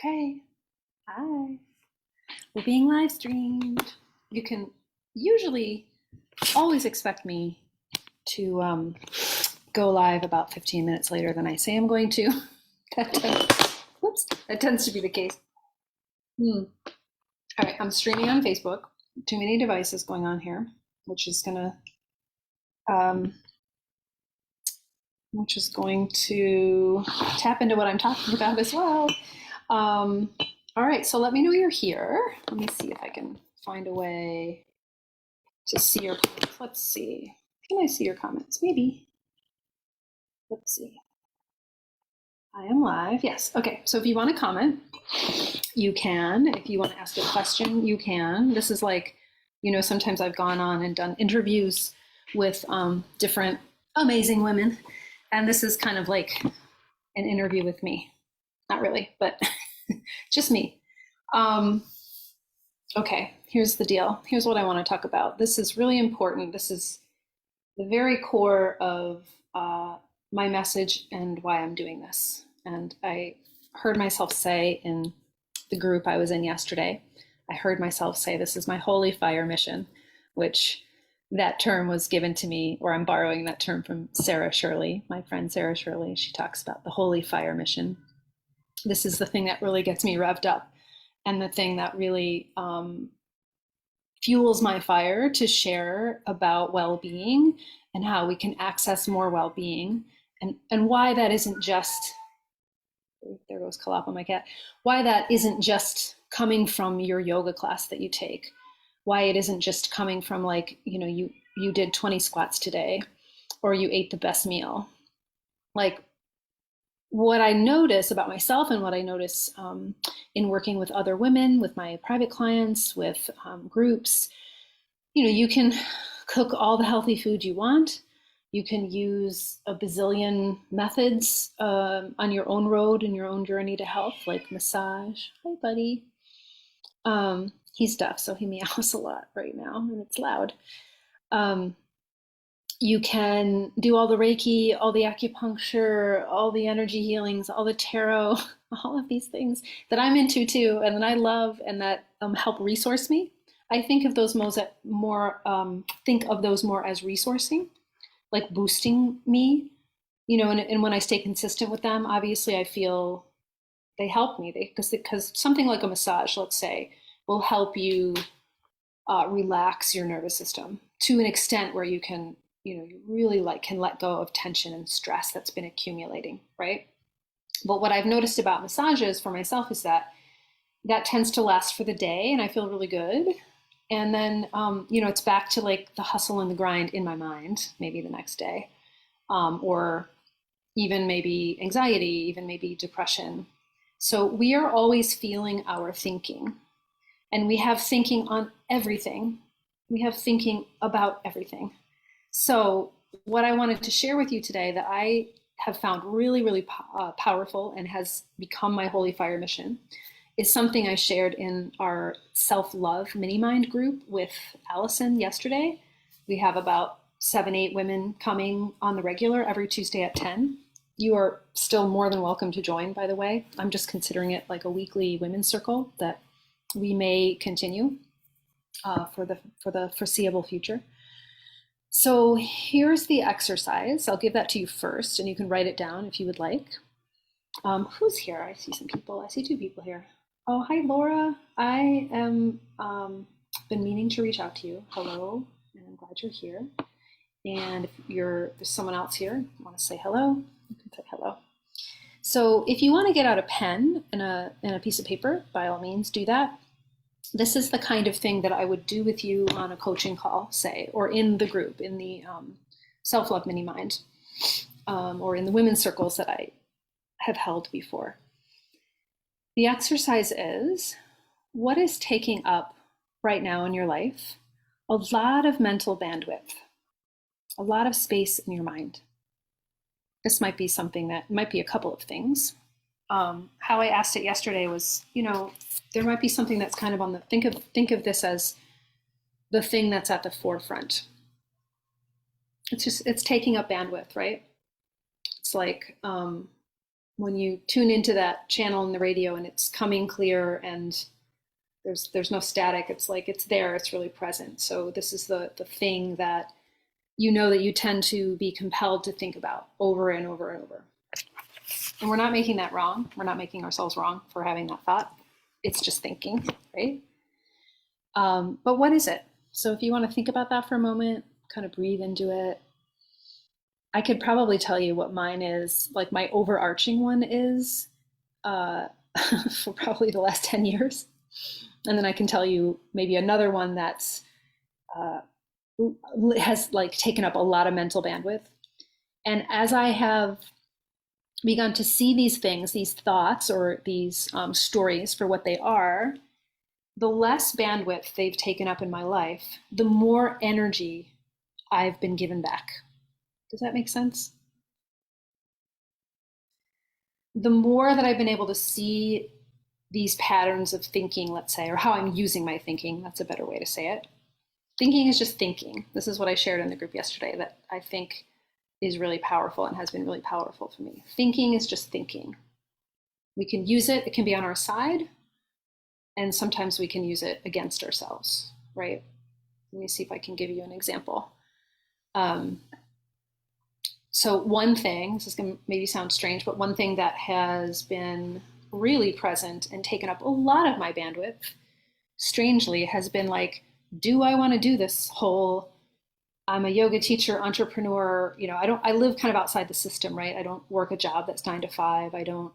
Okay, hi. We're being live streamed. You can usually always expect me to go live about 15 minutes later than I say I'm going to. That tends to be the case. All right, I'm streaming on Facebook. Too many devices going on here, which is um, going to tap into what I'm talking about as well. All right, so let me know you're here. Let me see if I can find a way to see your comments. Let's see. Can I see your comments? Maybe. Let's see. I am live. Yes. Okay. So if you want to comment, you can. If you want to ask a question, you can. This is like, sometimes I've gone on and done interviews with different amazing women. And this is kind of like an interview with me. Not really, but just me. Okay, here's the deal. Here's what I want to talk about. This is really important. This is the very core of my message and why I'm doing this. And I heard myself say in the group I was in yesterday, I heard myself say, this is my holy fire mission, which that term was given to me, or I'm borrowing that term from Sarah Shirley, my friend Sarah Shirley. She talks about the holy fire mission. This is the thing that really gets me revved up, and the thing that really fuels my fire to share about well-being and how we can access more well-being, and why that isn't just, there goes Kalapa, my cat, why that isn't just coming from your yoga class that you take, why it isn't just coming from like, you did 20 squats today, or you ate the best meal. Like, what I notice about myself and what I notice in working with other women, with my private clients, with groups, you can cook all the healthy food you want. You can use a bazillion methods on your own road and your own journey to health, like massage. Hi, buddy. He's deaf, so he meows a lot right now, and it's loud. You can do all the Reiki, all the acupuncture, all the energy healings, all the tarot, all of these things that I'm into too, and that I love, and that help resource me. I think of those more as resourcing, like boosting me, and when I stay consistent with them, obviously I feel they help me. Because something like a massage, let's say, will help you relax your nervous system to an extent where you can, you really can let go of tension and stress that's been accumulating, right? But what I've noticed about massages for myself is that tends to last for the day, and I feel really good. And then, it's back to like the hustle and the grind in my mind, maybe the next day, or even maybe anxiety, even maybe depression. So we are always feeling our thinking, and we have thinking on everything. We have thinking about everything. So what I wanted to share with you today that I have found really, really powerful and has become my holy fire mission is something I shared in our self-love mini-mind group with Allison yesterday. We have about 7-8 women coming on the regular every Tuesday at 10. You are still more than welcome to join, by the way. I'm just considering it like a weekly women's circle that we may continue for the foreseeable future. So here's the exercise. I'll give that to you first, and you can write it down if you would like. Who's here? I see some people. I see 2 people here. Oh, hi, Laura. I am been meaning to reach out to you. Hello, and I'm glad you're here. And if there's someone else here, you want to say hello, you can say hello. So if you want to get out a pen and a piece of paper, by all means, do that. This is the kind of thing that I would do with you on a coaching call, say, or in the group, in the self-love mini-mind, or in the women's circles that I have held before. The exercise is, what is taking up right now in your life a lot of mental bandwidth, a lot of space in your mind? This might be something that might be a couple of things. How I asked it yesterday was, there might be something that's kind of on the, think of this as the thing that's at the forefront. It's taking up bandwidth, right? It's like when you tune into that channel in the radio and it's coming clear and there's no static, it's like it's there, it's really present. So this is the thing that you know that you tend to be compelled to think about over and over and over. And we're not making that wrong. We're not making ourselves wrong for having that thought. It's just thinking, right? But what is it? So if you want to think about that for a moment, kind of breathe into it. I could probably tell you what mine is, like my overarching one is for probably the last 10 years. And then I can tell you maybe another one that's has like taken up a lot of mental bandwidth. And as I have begun to see these things, these thoughts or these stories for what they are, the less bandwidth they've taken up in my life, the more energy I've been given back. Does that make sense? The more that I've been able to see these patterns of thinking, let's say, or how I'm using my thinking, that's a better way to say it. Thinking is just thinking. This is what I shared in the group yesterday that I think is really powerful and has been really powerful for me. Thinking is just thinking. We can use it, it can be on our side, and sometimes we can use it against ourselves, right? Let me see if I can give you an example. So one thing, this is going to maybe sound strange, but one thing that has been really present and taken up a lot of my bandwidth, strangely, has been like, do I want to do this whole, I'm a yoga teacher, entrepreneur, you know, I live kind of outside the system, right? I don't work a job that's 9 to 5. I don't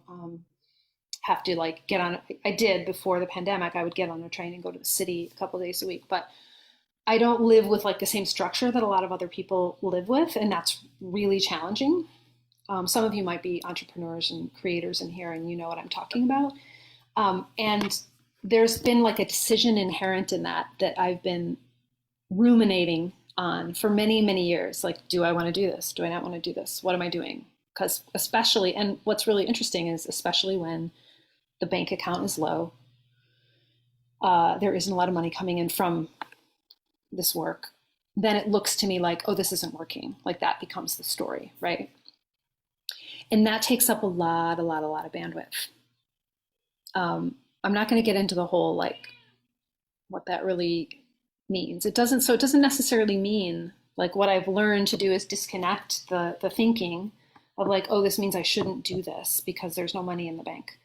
have to like get on, I did before the pandemic, I would get on a train and go to the city a couple of days a week, but I don't live with like the same structure that a lot of other people live with. And that's really challenging. Some of you might be entrepreneurs and creators in here and you know what I'm talking about. And there's been like a decision inherent in that I've been ruminating on for many, many years. Like, do I want to do this? Do I not want to do this? What am I doing? Because especially, and what's really interesting is especially when the bank account is low, there isn't a lot of money coming in from this work, then it looks to me like, oh, this isn't working. Like that becomes the story, right? And that takes up a lot of bandwidth. I'm not going to get into the whole like what that really means. It doesn't necessarily mean like what I've learned to do is disconnect the thinking of like, oh, this means I shouldn't do this because there's no money in the bank.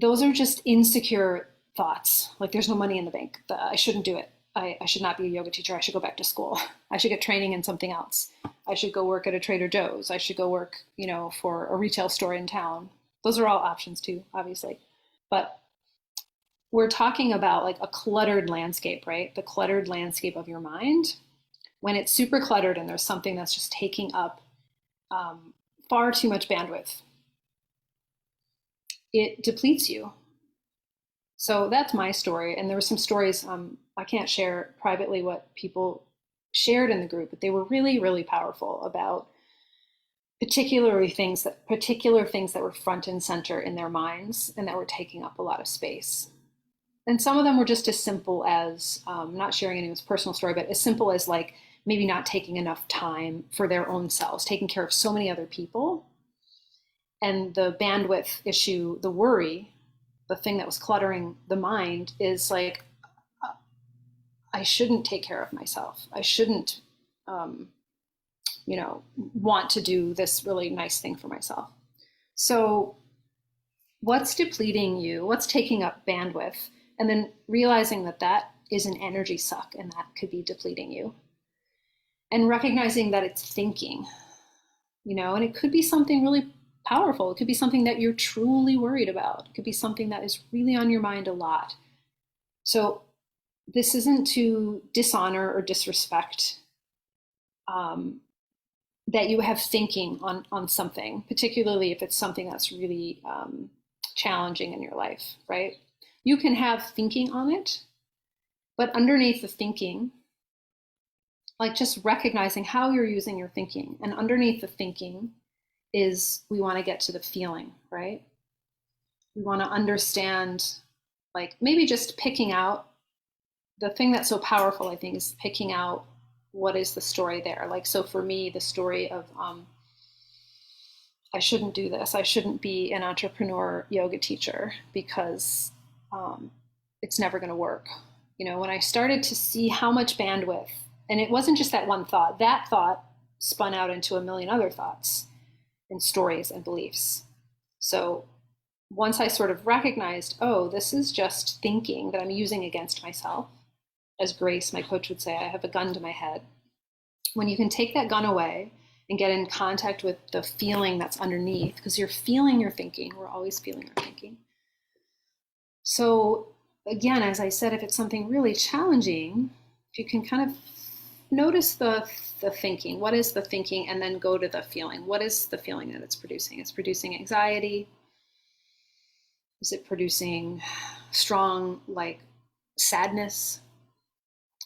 Those are just insecure thoughts. Like there's no money in the bank. I shouldn't do it. I should not be a yoga teacher. I should go back to school. I should get training in something else. I should go work at a Trader Joe's. I should go work, you know, for a retail store in town. Those are all options too, obviously. But we're talking about like a cluttered landscape, right? The cluttered landscape of your mind. When it's super cluttered and there's something that's just taking up far too much bandwidth, it depletes you. So that's my story. And there were some stories, I can't share privately what people shared in the group, but they were really, really powerful about particular things that were front and center in their minds and that were taking up a lot of space. And some of them were just as simple as, not sharing anyone's personal story, but as simple as like maybe not taking enough time for their own selves, taking care of so many other people. And the bandwidth issue, the worry, the thing that was cluttering the mind is like, I shouldn't take care of myself. I shouldn't, want to do this really nice thing for myself. So what's depleting you? What's taking up bandwidth? And then realizing that that is an energy suck and that could be depleting you. And recognizing that it's thinking, and it could be something really powerful. It could be something that you're truly worried about. It could be something that is really on your mind a lot. So this isn't to dishonor or disrespect that you have thinking on something, particularly if it's something that's really challenging in your life, right? You can have thinking on it, but underneath the thinking, like just recognizing how you're using your thinking, and underneath the thinking is we want to get to the feeling, right? We want to understand, like maybe just picking out the thing that's so powerful, I think, is picking out what is the story there. Like, so for me, the story of, I shouldn't do this. I shouldn't be an entrepreneur yoga teacher because it's never going to work. When I started to see how much bandwidth, and it wasn't just that one thought, that thought spun out into a million other thoughts and stories and beliefs. So once I sort of recognized, oh, this is just thinking that I'm using against myself, as Grace, my coach, would say, I have a gun to my head. When you can take that gun away and get in contact with the feeling that's underneath, because you're feeling your thinking, we're always feeling our thinking. So again, as I said, if it's something really challenging, if you can kind of notice the thinking, what is the thinking, and then go to the feeling. What is the feeling that it's producing? It's producing anxiety. Is it producing strong, like, sadness?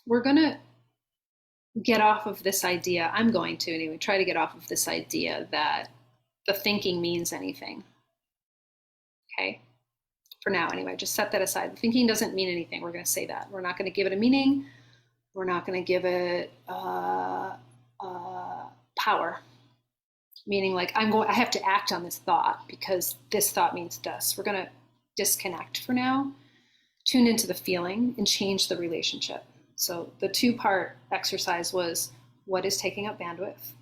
We're going to get off of this idea, I'm going to anyway, try to get off of this idea that the thinking means anything. Okay? For now, anyway, just set that aside. Thinking doesn't mean anything. We're going to say that. We're not going to give it a meaning. We're not going to give it power. Meaning, like, I have to act on this thought because this thought means this. We're going to disconnect for now, tune into the feeling, and change the relationship. So the 2-part exercise was, what is taking up bandwidth?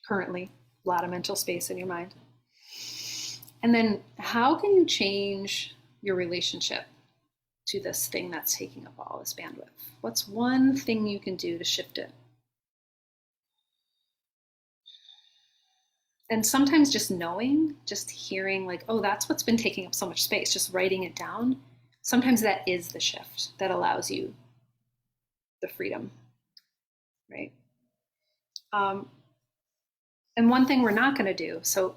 Currently, a lot of mental space in your mind. And then how can you change your relationship to this thing that's taking up all this bandwidth? What's one thing you can do to shift it? And sometimes just knowing, just hearing, like, oh, that's what's been taking up so much space, just writing it down. Sometimes that is the shift that allows you the freedom, right? And one thing we're not going to do, so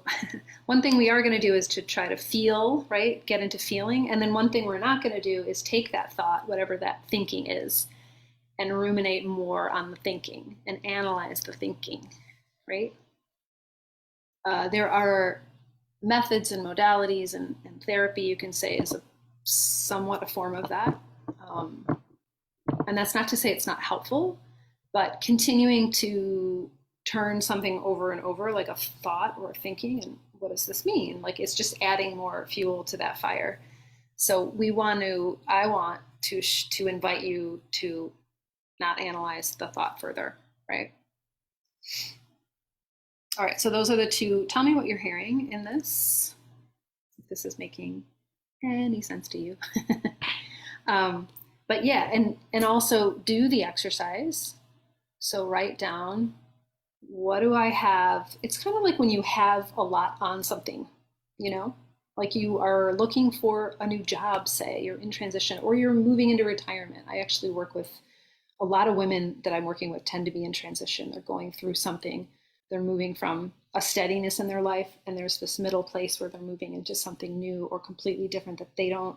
one thing we are going to do is to try to feel, right? Get into feeling. And then one thing we're not going to do is take that thought, whatever that thinking is, and ruminate more on the thinking and analyze the thinking, right? There are methods and modalities and therapy, you can say, is somewhat a form of that. And that's not to say it's not helpful, but continuing to turn something over and over, like a thought or a thinking, and what does this mean? Like, it's just adding more fuel to that fire. So I want to invite you to not analyze the thought further, right? All right, so those are the 2. Tell me what you're hearing in this, if this is making any sense to you. But yeah, and also do the exercise. So write down, what do I have? It's kind of like when you have a lot on something, like you are looking for a new job, say, you're in transition, or you're moving into retirement. I actually work with a lot of women that I'm working with tend to be in transition. They're going through something. They're moving from a steadiness in their life, and there's this middle place where they're moving into something new or completely different that they don't.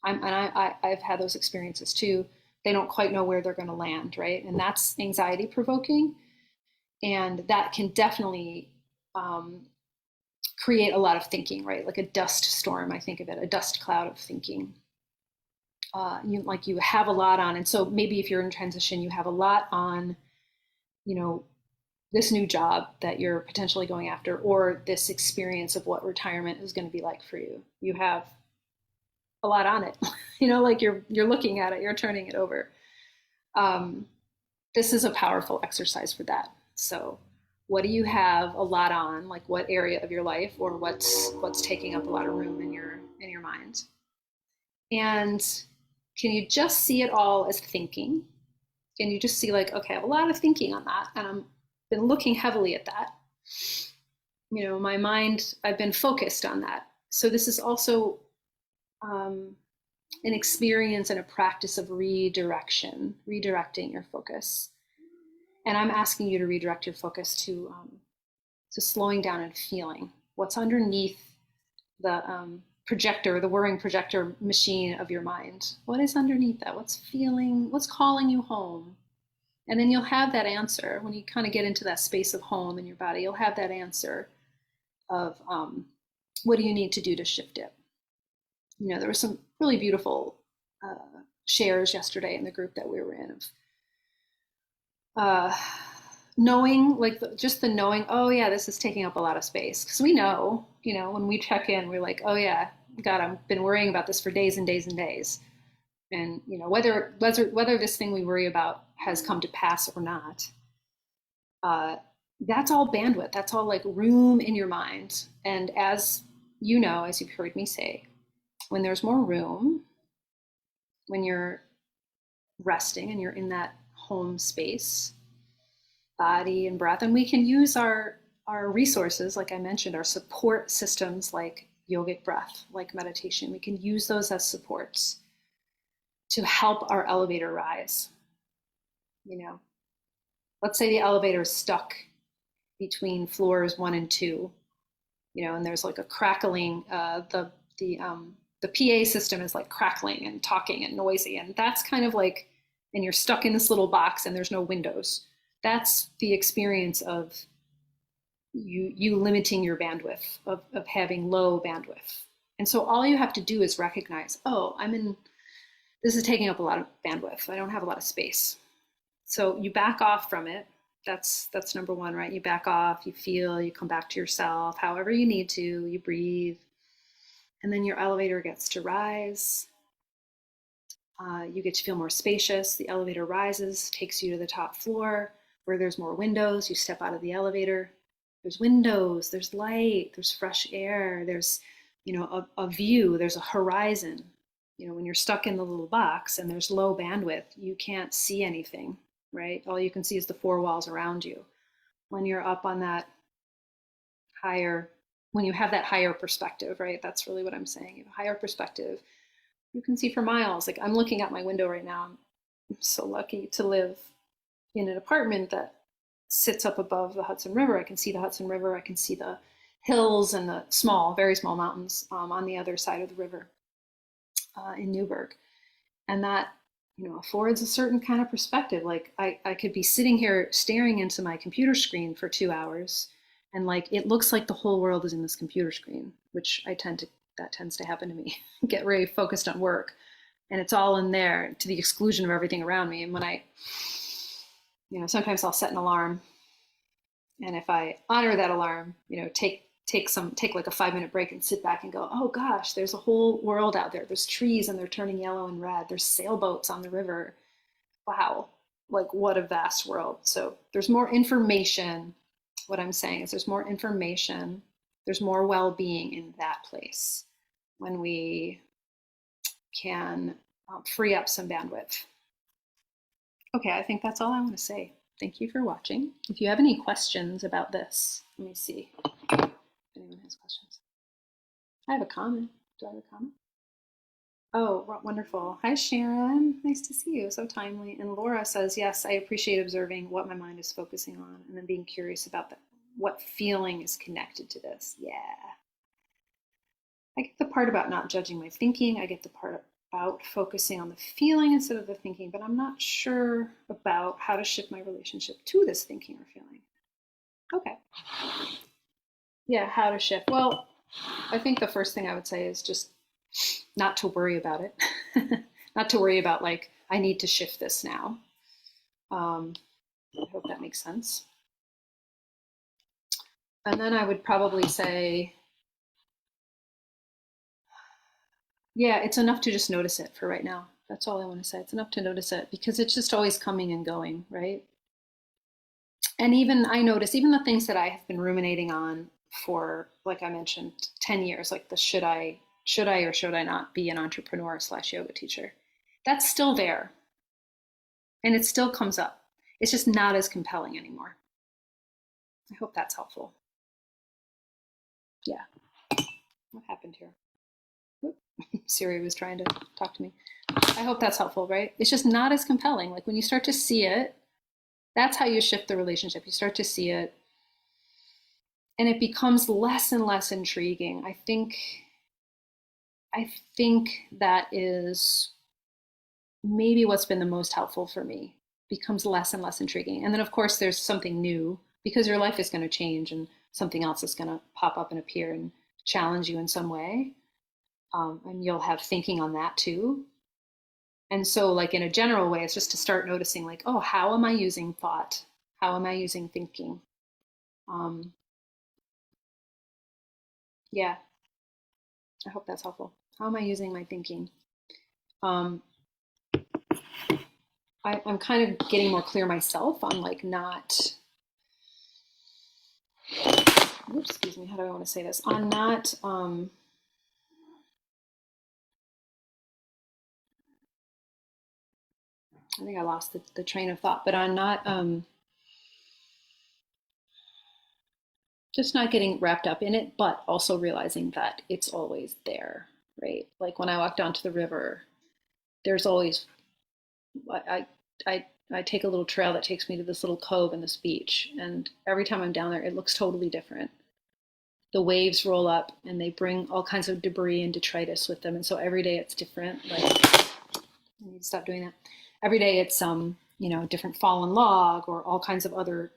I've had those experiences too. They don't quite know where they're going to land, right? And that's anxiety provoking, and that can definitely create a lot of thinking, right? Like a dust storm, I think of it, a dust cloud of thinking. You have a lot on, and so maybe if you're in transition, you have a lot on, this new job that you're potentially going after, or this experience of what retirement is going to be like for you. You have a lot on it, like you're looking at it, you're turning it over. This is a powerful exercise for that. So what do you have a lot on? Like, what area of your life, or what's taking up a lot of room in your mind? And can you just see it all as thinking? Can you just see, like, okay, I have a lot of thinking on that, and I've been looking heavily at that. My mind, I've been focused on that. So this is also an experience and a practice of redirecting your focus. And I'm asking you to redirect your focus to slowing down and feeling what's underneath the projector, the whirring projector machine of your mind. What is underneath that? What's calling you home? And then you'll have that answer when you kind of get into that space of home in your body. You'll have that answer of what do you need to do to shift it? There were some really beautiful shares yesterday in the group that we were in of knowing, like just the knowing, oh yeah, this is taking up a lot of space. Because we know, when we check in, we're like, oh yeah, God, I've been worrying about this for days and days and days. And whether this thing we worry about has come to pass or not, uh, that's all bandwidth. That's all like room in your mind. And as you've heard me say, when there's more room, when you're resting and you're in that home space, body and breath, and we can use our resources, like I mentioned, our support systems like yogic breath, like meditation. We can use those as supports to help our elevator rise. Let's say the elevator is stuck between floors 1 and 2, and there's like a crackling. The PA system is like crackling and talking and noisy, and that's kind of like, and you're stuck in this little box and there's no windows. That's the experience of you limiting your bandwidth, of having low bandwidth. And so all you have to do is recognize, oh, this is taking up a lot of bandwidth. I don't have a lot of space. So you back off from it. That's number one, right? You back off, you feel, you come back to yourself, however you need to, you breathe. And then your elevator gets to rise. You get to feel more spacious. The elevator rises, takes you to the top floor where there's more windows. You step out of the elevator. There's windows, there's light, there's fresh air, there's, a view, there's a horizon. When you're stuck in the little box and there's low bandwidth, you can't see anything, right? All you can see is the four walls around you. When you're up on that when you have that higher perspective, right? That's really what I'm saying. You have a higher perspective. You can see for miles. Like I'm looking out my window right now. I'm so lucky to live in an apartment that sits up above the Hudson River. I can see the Hudson River. I can see the hills and the very small mountains on the other side of the river in Newburgh. And that, affords a certain kind of perspective. Like I could be sitting here staring into my computer screen for 2 hours, and like it looks like the whole world is in this computer screen, which that tends to happen to me. Get very focused on work, and it's all in there to the exclusion of everything around me. And when I sometimes I'll set an alarm, and if I honor that alarm, take like a 5-minute break and sit back and go, oh gosh, there's a whole world out there. There's trees and they're turning yellow and red. There's sailboats on the river. Wow, like what a vast world. So there's more information. What I'm saying is there's more information. There's more well-being in that place when we can free up some bandwidth. Okay, I think that's all I want to say. Thank you for watching. If you have any questions about this, let me see if anyone has questions. I have a comment. Do I have a comment? Oh, wonderful. Hi, Sharon. Nice to see you. So timely. And Laura says, yes, I appreciate observing what my mind is focusing on and then being curious about what feeling is connected to this. Yeah. I get the part about not judging my thinking. I get the part about focusing on the feeling instead of the thinking, but I'm not sure about how to shift my relationship to this thinking or feeling. Okay. Yeah, how to shift. Well, I think the first thing I would say is just not to worry about it. Not to worry about like, I need to shift this now. I hope that makes sense. And then I would probably say, yeah, it's enough to just notice it for right now. That's all I want to say. It's enough to notice it because it's just always coming and going, right? And even I notice, even the things that I have been ruminating on for, like I mentioned, 10 years, like the should I or should I not be an entrepreneur / yoga teacher, that's still there. And it still comes up. It's just not as compelling anymore. I hope that's helpful. Yeah. What happened here? Siri was trying to talk to me. I hope that's helpful, right? It's just not as compelling. Like when you start to see it, that's how you shift the relationship. You start to see it and it becomes less and less intriguing. I think that is maybe what's been the most helpful for me. Becomes less and less intriguing. And then of course there's something new because your life is going to change and something else is going to pop up and appear and challenge you in some way. And you'll have thinking on that too. And so like in a general way, it's just to start noticing like, oh, how am I using thought? How am I using thinking? Um, yeah, I hope that's helpful. How am I using my thinking? Um, I'm kind of getting more clear myself on like not, oops, excuse me, how do I want to say this? On not, I think I lost the train of thought, but on not, just not getting wrapped up in it, but also realizing that it's always there, right? Like when I walk down to the river, there's always, I, I, I take a little trail that takes me to this little cove and this beach. And every time I'm down there, it looks totally different. The waves roll up and they bring all kinds of debris and detritus with them. And so every day it's different. Like, I need to stop doing that. Every day it's different fallen log or all kinds of other,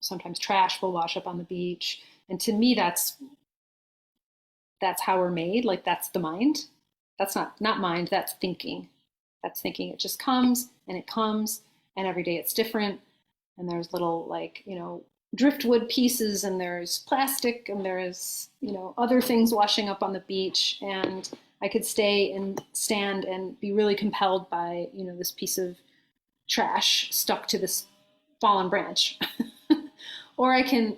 sometimes trash will wash up on the beach. And to me, that's how we're made. Like that's the mind. That's not mind, that's thinking. That's thinking. It just comes and it comes, and every day it's different. And there's little driftwood pieces, and there's plastic, and there's other things washing up on the beach. And I could stay and stand and be really compelled by this piece of trash stuck to this fallen branch. Or I can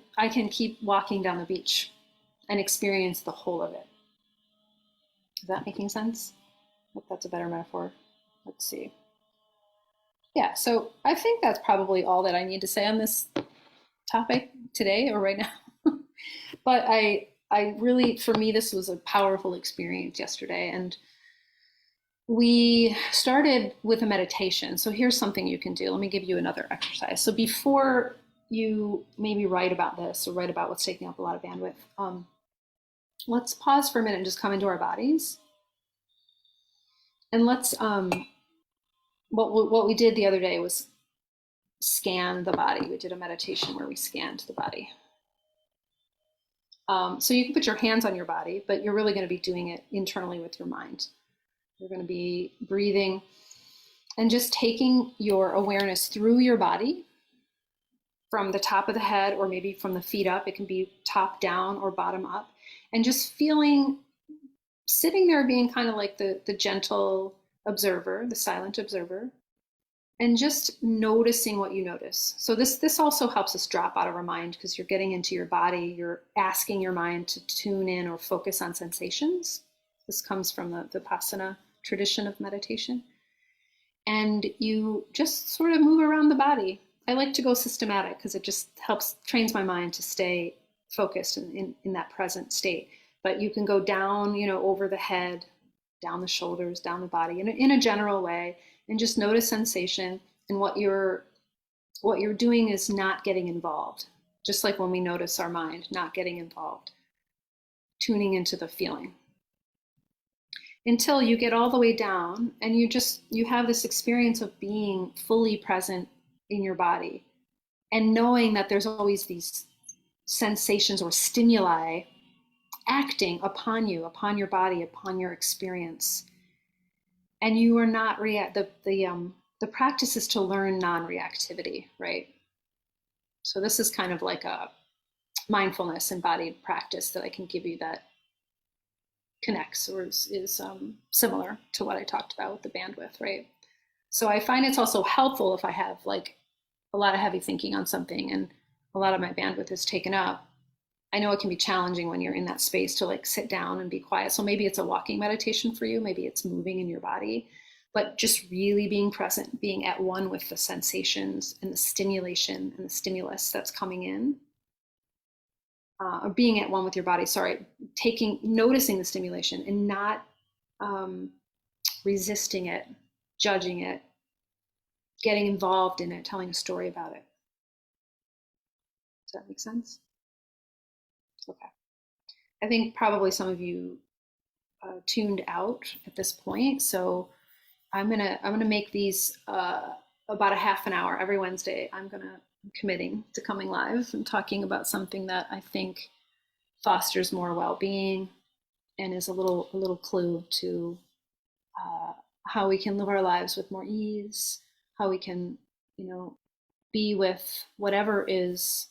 keep walking down the beach and experience the whole of it. Is that making sense? I hope that's a better metaphor. Let's see. Yeah, so I think that's probably all that I need to say on this topic today or right now. But I really, for me, this was a powerful experience yesterday. And we started with a meditation. So here's something you can do. Let me give you another exercise. So before you maybe write about this or write about what's taking up a lot of bandwidth, let's pause for a minute and just come into our bodies. And let's, what we did the other day was scan the body. We did a meditation where we scanned the body. So you can put your hands on your body, but you're really going to be doing it internally with your mind. You're going to be breathing and just taking your awareness through your body from the top of the head, or maybe from the feet up. It can be top down or bottom up, and just feeling, sitting there being kind of like the gentle observer, the silent observer, and just noticing what you notice. So this also helps us drop out of our mind, because you're getting into your body, you're asking your mind to tune in or focus on sensations. This comes from the Vipassana tradition of meditation. And you just sort of move around the body. I like to go systematic because it just trains my mind to stay focused in that present state. But you can go down, over the head, down the shoulders, down the body in a general way, and just notice sensation. And what you're doing is not getting involved. Just like when we notice our mind, not getting involved, tuning into the feeling. Until you get all the way down and you have this experience of being fully present in your body, and knowing that there's always these sensations or stimuli acting upon you, upon your body, upon your experience. And you are not the practice is to learn non-reactivity, right? So this is kind of like a mindfulness embodied practice that I can give you that connects or is similar to what I talked about with the bandwidth, right? So I find it's also helpful if I have like a lot of heavy thinking on something and a lot of my bandwidth is taken up. I know it can be challenging when you're in that space to like sit down and be quiet. So maybe it's a walking meditation for you. Maybe it's moving in your body, but just really being present, being at one with the sensations and the stimulation and the stimulus that's coming in. Or being at one with your body, noticing the stimulation and not resisting it, judging it, getting involved in it, telling a story about it. Does that make sense? Okay. I think probably some of you tuned out at this point, so I'm gonna make these about a half an hour every Wednesday. I'm committing to coming live and talking about something that I think fosters more well-being and is a little clue to how we can live our lives with more ease, how we can, be with whatever is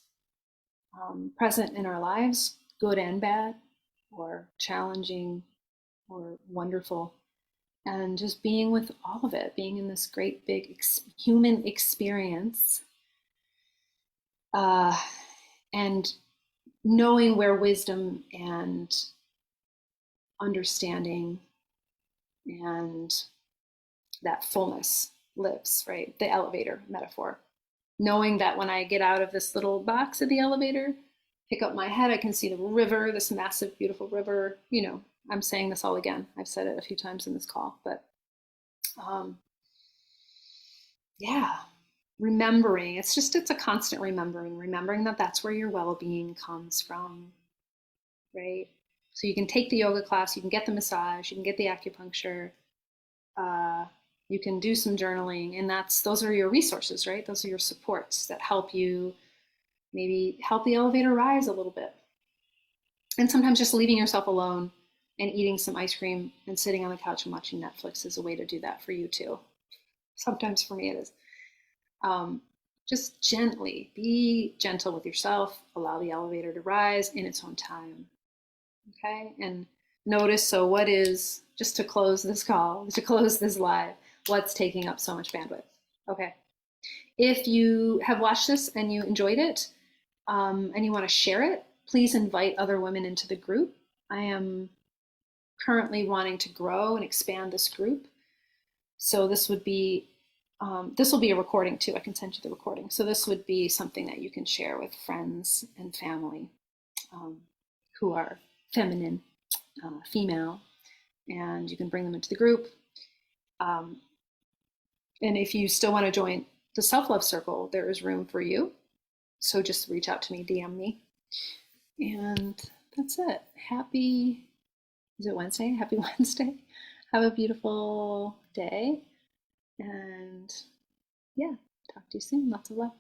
present in our lives, good and bad, or challenging or wonderful, and just being with all of it, being in this great big human experience, and knowing where wisdom and understanding and that fullness lives, right? The elevator metaphor. Knowing that when I get out of this little box of the elevator, pick up my head, I can see the river, this massive, beautiful river. You know, I'm saying this all again. I've said it a few times in this call, but yeah, remembering. It's a constant remembering that that's where your well-being comes from, right? So you can take the yoga class, you can get the massage, you can get the acupuncture, you can do some journaling, and those are your resources, right? Those are your supports that help you maybe help the elevator rise a little bit. And sometimes just leaving yourself alone and eating some ice cream and sitting on the couch and watching Netflix is a way to do that for you too. Sometimes for me it is. Just gently, be gentle with yourself, allow the elevator to rise in its own time. Okay, and notice, so what is, just to close this call, to close this live, what's taking up so much bandwidth? Okay, if you have watched this and you enjoyed it, and you want to share it, please invite other women into the group. I am currently wanting to grow and expand this group, so this will be a recording too. I can send you the recording. So this would be something that you can share with friends and family who are feminine, female, and you can bring them into the group. And if you still want to join the self-love circle, there is room for you. So just reach out to me, DM me. And that's it. Is it Wednesday? Happy Wednesday. Have a beautiful day. And yeah, talk to you soon. Lots of love.